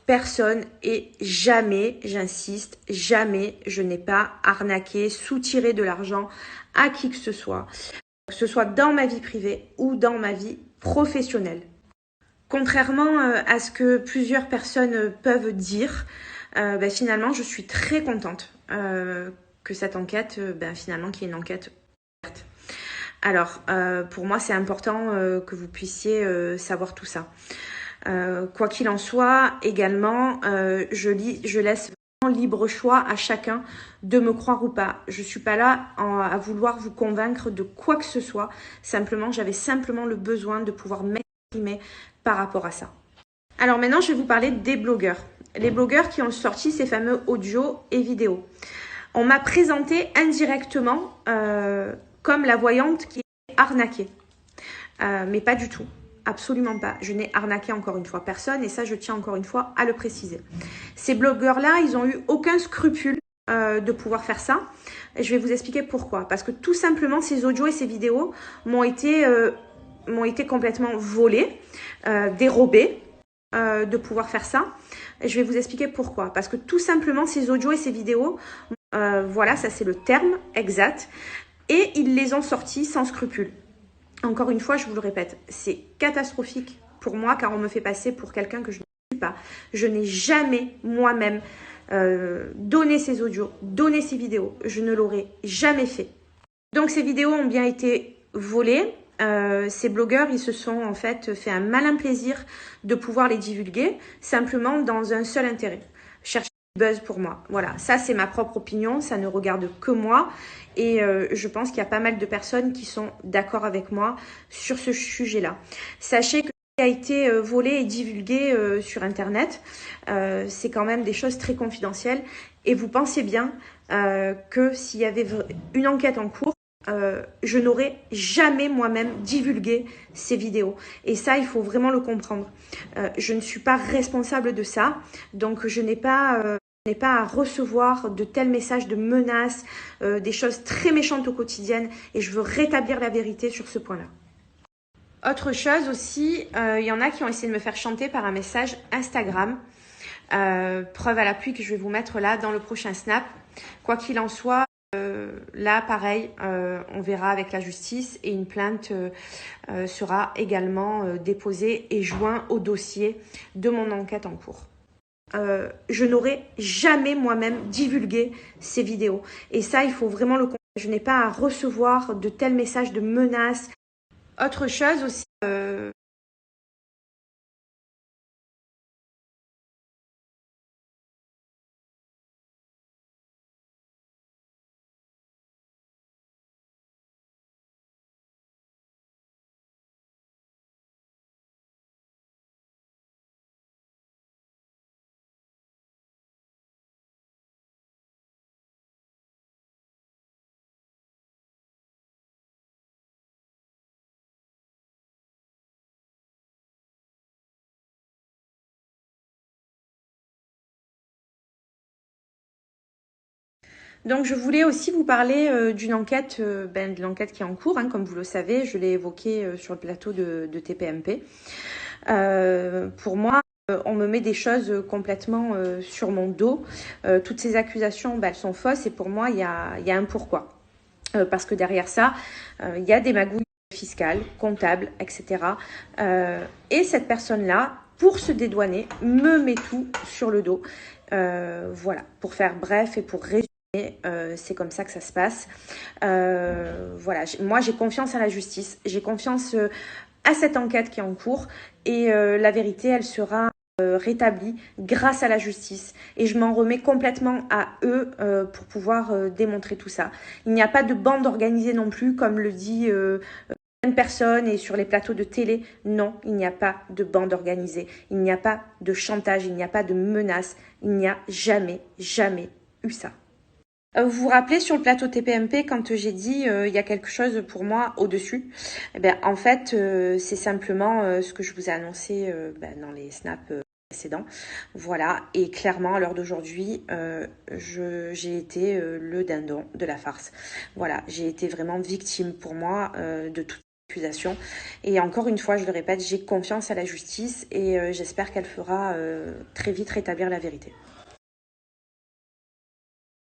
personne et jamais, j'insiste, jamais je n'ai pas arnaqué, soutiré de l'argent à qui que ce soit dans ma vie privée ou dans ma vie professionnelle. Contrairement à ce que plusieurs personnes peuvent dire, finalement, je suis très contente que cette enquête, finalement, qu'il y ait une enquête ouverte. Alors, pour moi, c'est important que vous puissiez savoir tout ça. Quoi qu'il en soit, également, je laisse vraiment libre choix à chacun de me croire ou pas. Je suis pas là à vouloir vous convaincre de quoi que ce soit. J'avais simplement le besoin de pouvoir m'exprimer par rapport à ça. Alors maintenant, je vais vous parler des blogueurs. Les blogueurs qui ont sorti ces fameux audios et vidéos. On m'a présenté indirectement comme la voyante qui est arnaquée. Mais pas du tout. Absolument pas. Je n'ai arnaqué encore une fois personne et ça, je tiens encore une fois à le préciser. Ces blogueurs-là, ils n'ont eu aucun scrupule de pouvoir faire ça. Et je vais vous expliquer pourquoi. Parce que tout simplement, ces audios et ces vidéos m'ont été complètement volés, dérobés de pouvoir faire ça. Et je vais vous expliquer pourquoi. Parce que tout simplement, ces audios et ces vidéos, voilà, ça c'est le terme exact. Et ils les ont sortis sans scrupule. Encore une fois, je vous le répète, c'est catastrophique pour moi car on me fait passer pour quelqu'un que je ne suis pas. Je n'ai jamais moi-même donné ces audios, donné ces vidéos. Je ne l'aurais jamais fait. Donc ces vidéos ont bien été volées. Ces blogueurs, ils se sont en fait fait un malin plaisir de pouvoir les divulguer simplement dans un seul intérêt. Chercher du buzz pour moi. Voilà, ça c'est ma propre opinion, ça ne regarde que moi. Et je pense qu'il y a pas mal de personnes qui sont d'accord avec moi sur ce sujet-là. Sachez que ce qui a été volé et divulgué sur Internet, c'est quand même des choses très confidentielles. Et vous pensez bien que s'il y avait une enquête en cours, je n'aurais jamais moi-même divulgué ces vidéos. Et ça, il faut vraiment le comprendre. Je ne suis pas responsable de ça, donc je n'ai pas à recevoir de tels messages de menaces, des choses très méchantes au quotidien et je veux rétablir la vérité sur ce point-là. Autre chose aussi, il y en a qui ont essayé de me faire chanter par un message Instagram. Preuve à l'appui que je vais vous mettre là dans le prochain snap. Quoi qu'il en soit, là pareil, on verra avec la justice et une plainte sera également déposée et jointe au dossier de mon enquête en cours. Je n'aurais jamais moi-même divulgué ces vidéos. Et ça, il faut vraiment le comprendre. Je n'ai pas à recevoir de tels messages de menaces. Autre chose aussi, donc je voulais aussi vous parler d'une enquête, de l'enquête qui est en cours, hein, comme vous le savez, je l'ai évoqué sur le plateau de TPMP. Pour moi, on me met des choses complètement sur mon dos. Toutes ces accusations, elles sont fausses et pour moi, il y a un pourquoi. Parce que derrière ça, il y a des magouilles fiscales, comptables, etc. Et cette personne-là, pour se dédouaner, me met tout sur le dos. Voilà, pour faire bref et pour résumer. C'est comme ça que ça se passe. Voilà, moi j'ai confiance à la justice, j'ai confiance à cette enquête qui est en cours et la vérité elle sera rétablie grâce à la justice et je m'en remets complètement à eux pour pouvoir démontrer tout ça. Il n'y a pas de bande organisée non plus comme le dit plein de personnes et sur les plateaux de télé. Non, il n'y a pas de bande organisée, il n'y a pas de chantage, il n'y a pas de menace, il n'y a jamais eu ça. Vous vous rappelez sur le plateau TPMP quand j'ai dit il y a quelque chose pour moi au-dessus. En fait, c'est simplement ce que je vous ai annoncé dans les snaps précédents. Voilà, et clairement à l'heure d'aujourd'hui, j'ai été le dindon de la farce. Voilà, j'ai été vraiment victime pour moi de tout. accusation. Et encore une fois, je le répète, j'ai confiance à la justice et j'espère qu'elle fera très vite rétablir la vérité.